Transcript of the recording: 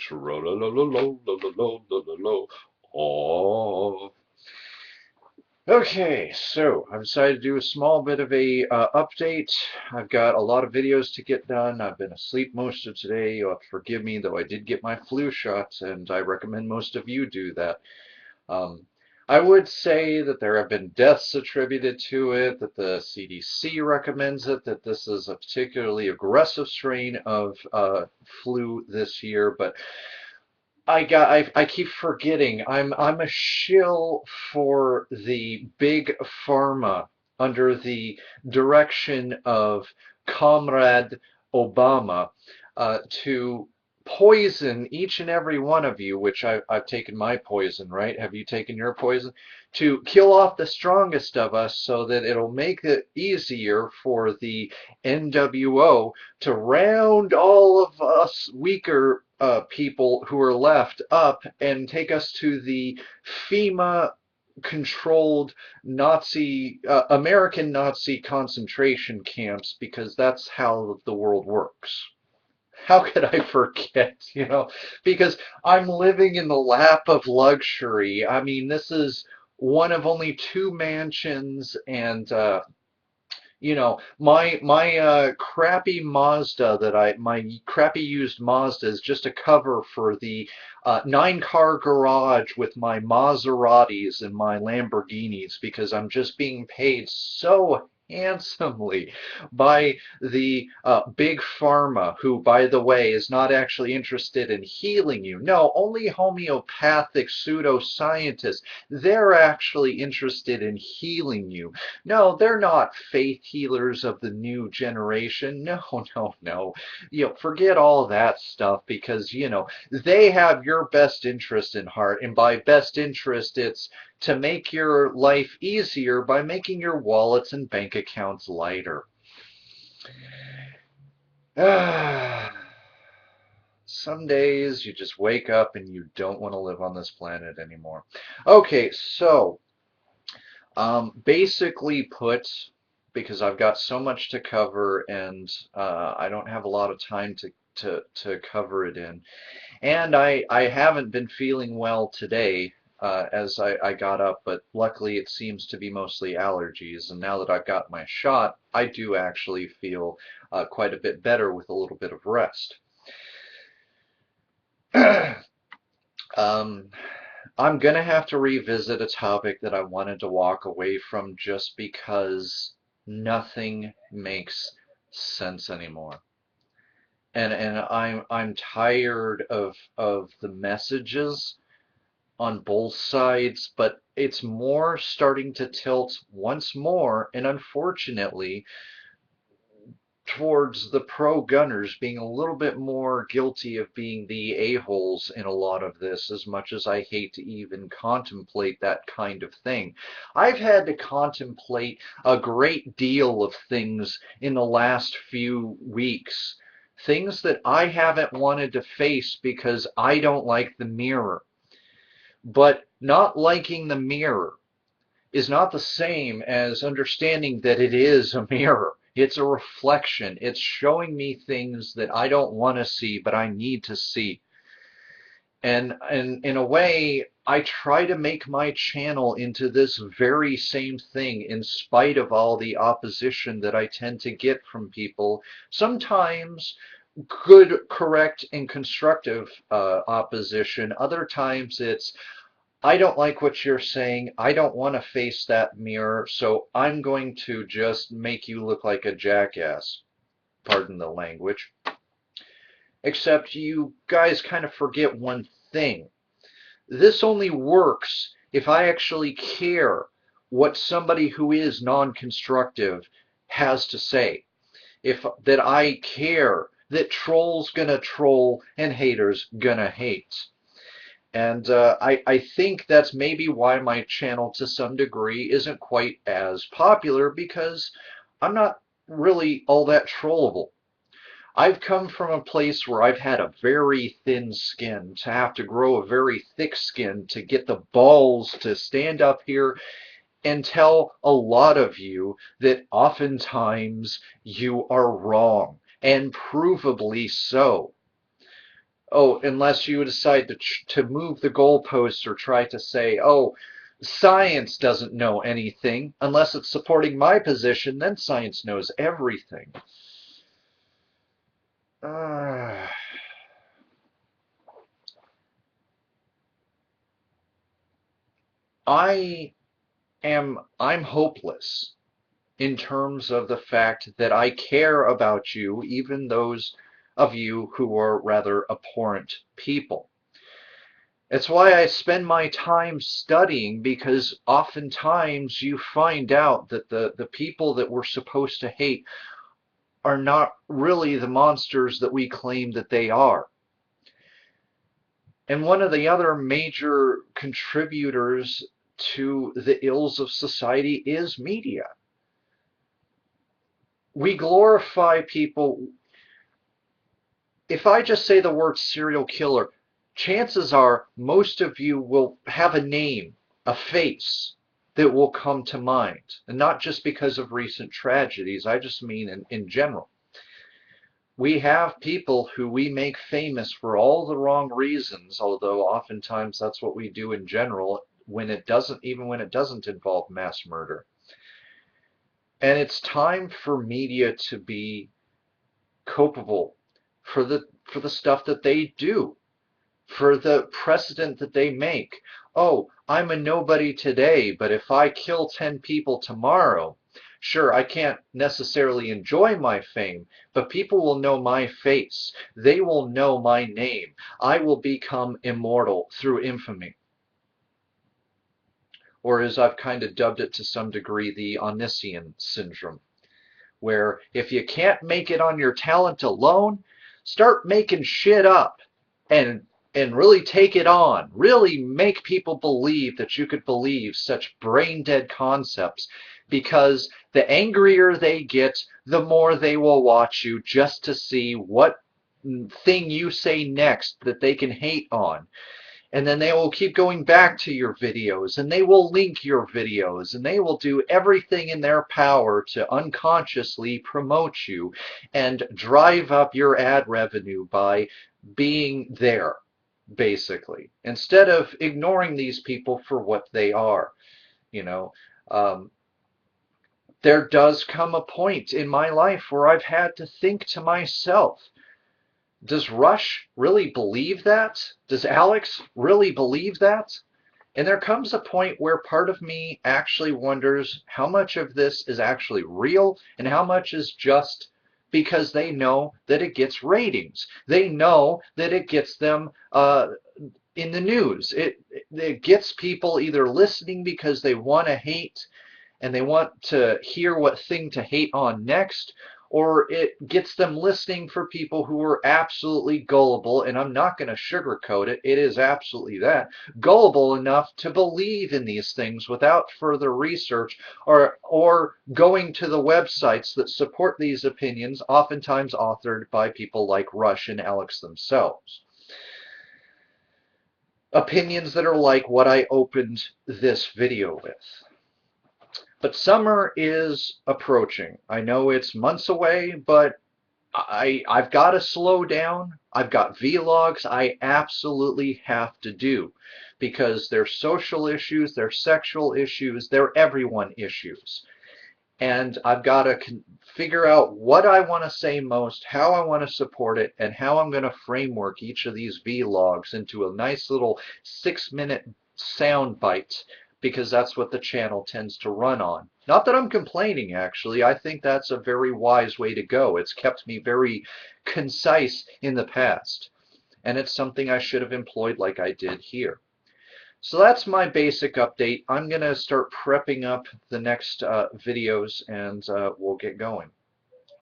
Tra-la-la-la-la-la-la-la-la-la. Oh. Okay, so I've decided to do a small bit of a update. I've got a lot of videos to get done. I've been asleep most of today. You'll have to forgive me, though I did get my flu shot, and I recommend most of you do that. Um, I would say that there have been deaths attributed to it, that the CDC recommends it, that this is a particularly aggressive strain of flu this year, but I keep forgetting. I'm a shill for the big pharma under the direction of Comrade Obama to poison each and every one of you, which I've taken my poison, right? Have you taken your poison? To kill off the strongest of us so that it'll make it easier for the NWO to round all of us weaker people who are left up and take us to the FEMA controlled American Nazi concentration camps because that's how the world works. How could I forget, because I'm living in the lap of luxury. I mean, this is one of only two mansions and my crappy Mazda my crappy used Mazda is just a cover for the 9-car garage with my Maseratis and my Lamborghinis because I'm just being paid so handsomely by the big pharma, who, by the way, is not actually interested in healing you. No, only homeopathic pseudoscientists. They're actually interested in healing you. No, they're not faith healers of the new generation. No, no, no. Forget all that stuff because, they have your best interest in heart. And by best interest, it's to make your life easier by making your wallets and bank accounts lighter. Some days you just wake up and you don't want to live on this planet anymore. Okay, so basically put, because I've got so much to cover and I don't have a lot of time to cover it in. And I haven't been feeling well today as I got up, but luckily it seems to be mostly allergies. And now that I've got my shot, I do actually feel quite a bit better with a little bit of rest. um, I'm gonna have to revisit a topic that I wanted to walk away from just because nothing makes sense anymore. And I'm tired of the messages on both sides, but it's more starting to tilt once more, and unfortunately, towards the pro-gunners being a little bit more guilty of being the a-holes in a lot of this, as much as I hate to even contemplate that kind of thing. I've had to contemplate a great deal of things in the last few weeks. Things that I haven't wanted to face because I don't like the mirror. But not liking the mirror is not the same as understanding that it is a mirror. It's a reflection. It's showing me things that I don't want to see, but I need to see. And in a way, I try to make my channel into this very same thing in spite of all the opposition that I tend to get from people. Sometimes good, correct, and constructive opposition. Other times it's, I don't like what you're saying. I don't want to face that mirror, so I'm going to just make you look like a jackass. Pardon the language. Except you guys kind of forget one thing. This only works if I actually care what somebody who is non-constructive has to say. If that I care that trolls gonna troll and haters gonna hate. And I think that's maybe why my channel to some degree isn't quite as popular because I'm not really all that trollable. I've come from a place where I've had a very thin skin to have to grow a very thick skin to get the balls to stand up here and tell a lot of you that oftentimes you are wrong, and provably so. Oh, unless you decide to move the goalposts or try to say, oh, science doesn't know anything. Unless it's supporting my position, then science knows everything. Uh, I'm hopeless in terms of the fact that I care about you, even those of you who are rather abhorrent people. It's why I spend my time studying, because oftentimes you find out that the people that we're supposed to hate are not really the monsters that we claim that they are. And one of the other major contributors to the ills of society is media. We glorify people. If I just say the word serial killer, chances are most of you will have a name, a face that will come to mind. And not just because of recent tragedies, I just mean in general. We have people who we make famous for all the wrong reasons, although oftentimes that's what we do in general even when it doesn't involve mass murder. And it's time for media to be culpable for the stuff that they do, for the precedent that they make. Oh, I'm a nobody today, but if I kill 10 people tomorrow, sure, I can't necessarily enjoy my fame, but people will know my face. They will know my name. I will become immortal through infamy. Or as I've kind of dubbed it to some degree, the Onision syndrome, where if you can't make it on your talent alone, start making shit up and really take it on. Really make people believe that you could believe such brain dead concepts, because the angrier they get, the more they will watch you just to see what thing you say next that they can hate on. And then they will keep going back to your videos, and they will link your videos, and they will do everything in their power to unconsciously promote you and drive up your ad revenue by being there, basically, instead of ignoring these people for what they are. You know, um, there does come a point in my life where I've had to think to myself, does Rush really believe that? Does Alex really believe that? And there comes a point where part of me actually wonders how much of this is actually real and how much is just because they know that it gets ratings. They know that it gets them in the news. It gets people either listening because they want to hate and they want to hear what thing to hate on next, or it gets them listening for people who are absolutely gullible, and I'm not going to sugarcoat it, it is absolutely that, gullible enough to believe in these things without further research, or going to the websites that support these opinions, oftentimes authored by people like Rush and Alex themselves. Opinions that are like what I opened this video with. But summer is approaching. I know it's months away, but I've got to slow down. I've got vlogs I absolutely have to do, because they're social issues, they're sexual issues, they're everyone issues. And I've got to figure out what I want to say most, how I want to support it, and how I'm going to framework each of these vlogs into a nice little 6-minute sound bite, because that's what the channel tends to run on. Not that I'm complaining, actually. I think that's a very wise way to go. It's kept me very concise in the past, and it's something I should have employed like I did here. So that's my basic update. I'm going to start prepping up the next videos, and we'll get going.